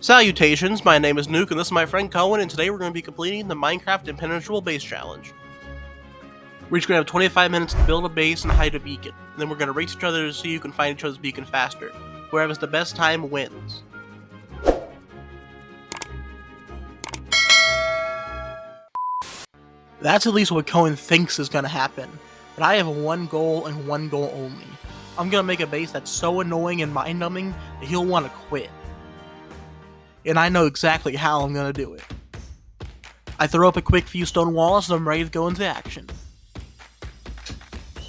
Salutations, my name is Nuke and this is my friend Cohen, and today we're going to be completing the Minecraft Impenetrable base challenge. We're just going to have 25 minutes to build a base and hide a beacon, and then we're going to race each other to see who can find each other's beacon faster. Whoever has the best time wins. That's at least what Cohen thinks is going to happen, but I have one goal and one goal only. I'm going to make a base that's so annoying and mind-numbing that he'll want to quit. And I know exactly how I'm going to do it. I throw up a quick few stone walls and I'm ready to go into action.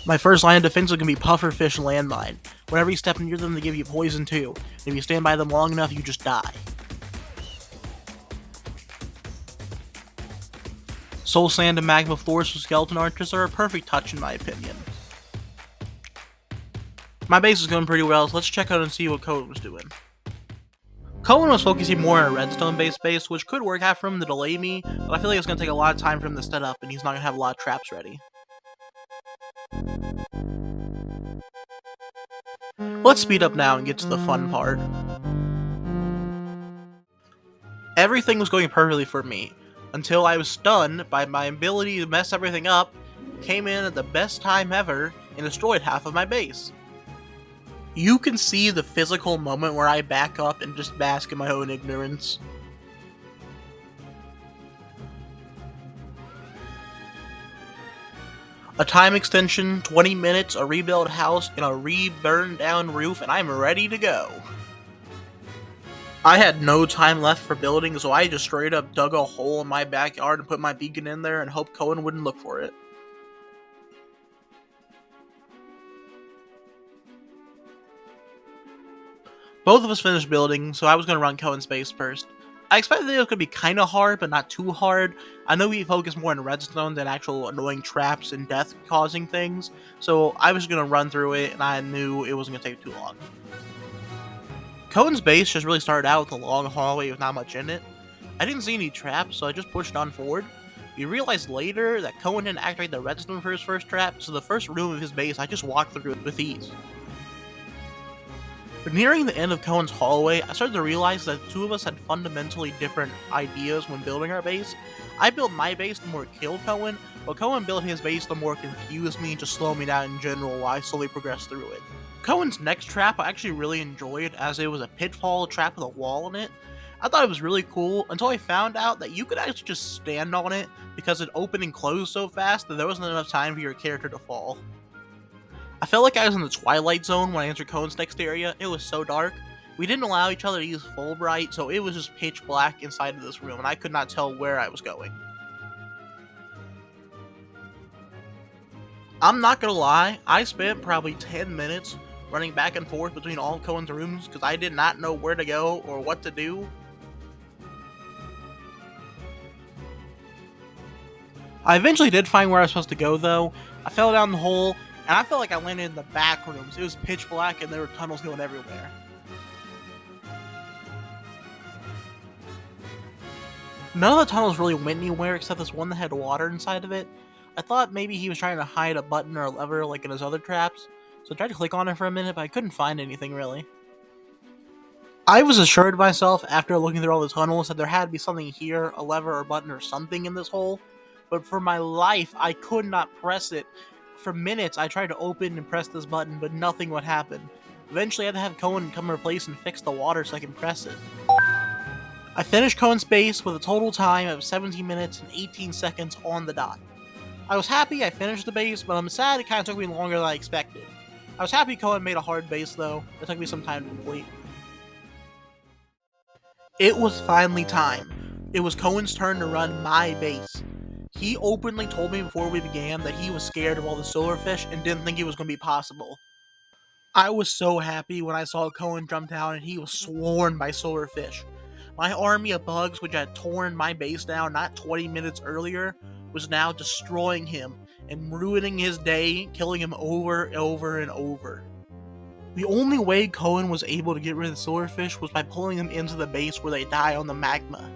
My first line of defense is going to be pufferfish landmine. Whenever you step near them, they give you poison too. And if you stand by them long enough, you just die. Soul sand and magma floors with skeleton archers are a perfect touch in my opinion. My base is going pretty well, so let's check out and see what Coen was doing. Coen was focusing more on a redstone-based base, which could work out for him to delay me, but I feel like it's going to take a lot of time for him to set up, and he's not going to have a lot of traps ready. Let's speed up now and get to the fun part. Everything was going perfectly for me, until I was stunned by my ability to mess everything up, came in at the best time ever, and destroyed half of my base. You can see the physical moment where I back up and just bask in my own ignorance. A time extension, 20 minutes, a rebuilt house, and a re-burned down roof, and I'm ready to go. I had no time left for building, so I just straight up dug a hole in my backyard and put my beacon in there and hoped Coen wouldn't look for it. Both of us finished building, so I was going to run Cohen's base first. I expected it was going to be kind of hard, but not too hard. I know we focus more on redstone than actual annoying traps and death-causing things, so I was going to run through it, and I knew it wasn't going to take too long. Cohen's base just really started out with a long hallway with not much in it. I didn't see any traps, so I just pushed on forward. We realized later that Cohen didn't activate the redstone for his first trap, so the first room of his base I just walked through with ease. But nearing the end of Cohen's hallway, I started to realize that the two of us had fundamentally different ideas when building our base. I built my base to more kill Cohen, but Cohen built his base to more confuse me and just slow me down in general while I slowly progressed through it. Cohen's next trap I actually really enjoyed, as it was a pitfall trap with a wall in it. I thought it was really cool until I found out that you could actually just stand on it because it opened and closed so fast that there wasn't enough time for your character to fall. I felt like I was in the Twilight Zone when I entered Cohen's next area. It was so dark. We didn't allow each other to use Fulbright, so it was just pitch black inside of this room, and I could not tell where I was going. I'm not gonna lie, I spent probably 10 minutes running back and forth between all of Cohen's rooms because I did not know where to go or what to do. I eventually did find where I was supposed to go though. I fell down the hole, and I felt like I landed in the back rooms. It was pitch black and there were tunnels going everywhere. None of the tunnels really went anywhere except this one that had water inside of it. I thought maybe he was trying to hide a button or a lever like in his other traps, so I tried to click on it for a minute, but I couldn't find anything really. I was assured myself after looking through all the tunnels that there had to be something here, a lever or button or something in this hole, but for my life I could not press it. For minutes, I tried to open and press this button, but nothing would happen. Eventually, I had to have Coen come replace and fix the water so I can press it. I finished Cohen's base with a total time of 17 minutes and 18 seconds on the dot. I was happy I finished the base, but I'm sad it kind of took me longer than I expected. I was happy Cohen made a hard base, though. It took me some time to complete. It was finally time. It was Cohen's turn to run my base. He openly told me before we began that he was scared of all the silverfish and didn't think it was going to be possible. I was so happy when I saw Coen jump down and he was swarmed by silverfish. My army of bugs, which had torn my base down not 20 minutes earlier, was now destroying him and ruining his day, killing him over and over and over. The only way Coen was able to get rid of the silverfish was by pulling them into the base where they die on the magma.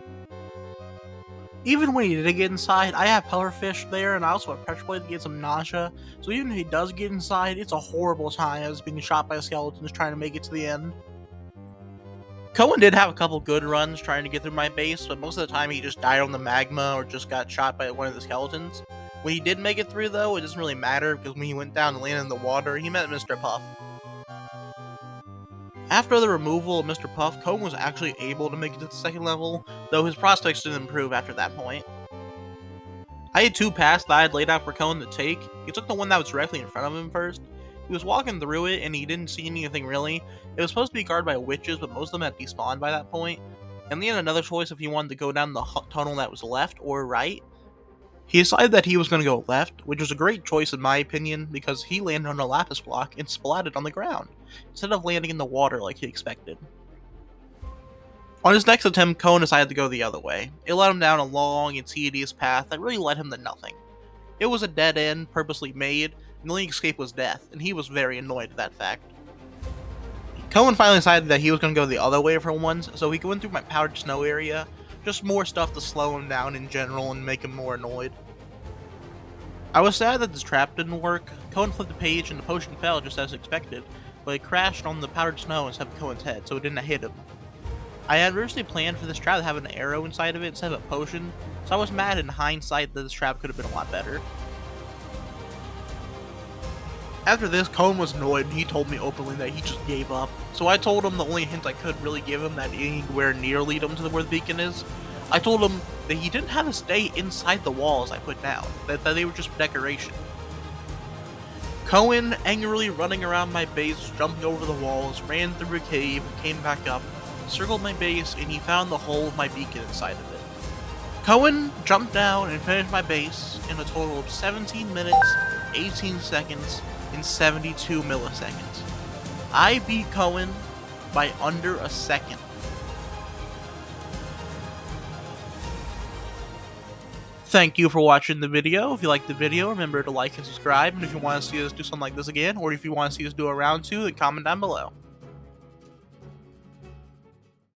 Even when he did get inside, I have pufferfish there, and I also have pressure plate to get some nausea, so even if he does get inside, it's a horrible time as being shot by skeletons trying to make it to the end. Cohen did have a couple good runs trying to get through my base, but most of the time he just died on the magma or just got shot by one of the skeletons. When he did make it through though, it doesn't really matter because when he went down and landed in the water, he met Mr. Puff. After the removal of Mr. Puff, Cohen was actually able to make it to the second level, though his prospects didn't improve after that point. I had 2 paths that I had laid out for Cohen to take. He took the one that was directly in front of him first. He was walking through it and he didn't see anything really. It was supposed to be guarded by witches, but most of them had despawned by that point. And he had another choice if he wanted to go down the tunnel that was left or right. He decided that he was going to go left, which was a great choice in my opinion, because he landed on a lapis block and splatted on the ground, instead of landing in the water like he expected. On his next attempt, Cohen decided to go the other way. It led him down a long and tedious path that really led him to nothing. It was a dead end, purposely made, and the only escape was death, and he was very annoyed at that fact. Cohen finally decided that he was going to go the other way for once, so he went through my powdered snow area, just more stuff to slow him down in general and make him more annoyed. I was sad that this trap didn't work. Cohen flipped the page and the potion fell just as expected, but it crashed on the powdered snow instead of Cohen's head, so it didn't hit him. I had originally planned for this trap to have an arrow inside of it instead of a potion, so I was mad in hindsight that this trap could have been a lot better. After this, Cohen was annoyed and he told me openly that he just gave up, so I told him the only hint I could really give him that anywhere near lead him to where the beacon is. I told him that he didn't have to stay inside the walls I put down, that they were just decoration. Cohen, angrily running around my base, jumping over the walls, ran through a cave, came back up, circled my base, and he found the hole of my beacon inside of it. Cohen jumped down and finished my base in a total of 17 minutes, 18 seconds, and 72 milliseconds. I beat Cohen by under a second. Thank you for watching the video. If you liked the video, remember to like and subscribe, and if you want to see us do something like this again, or if you want to see us do a round 2, then comment down below.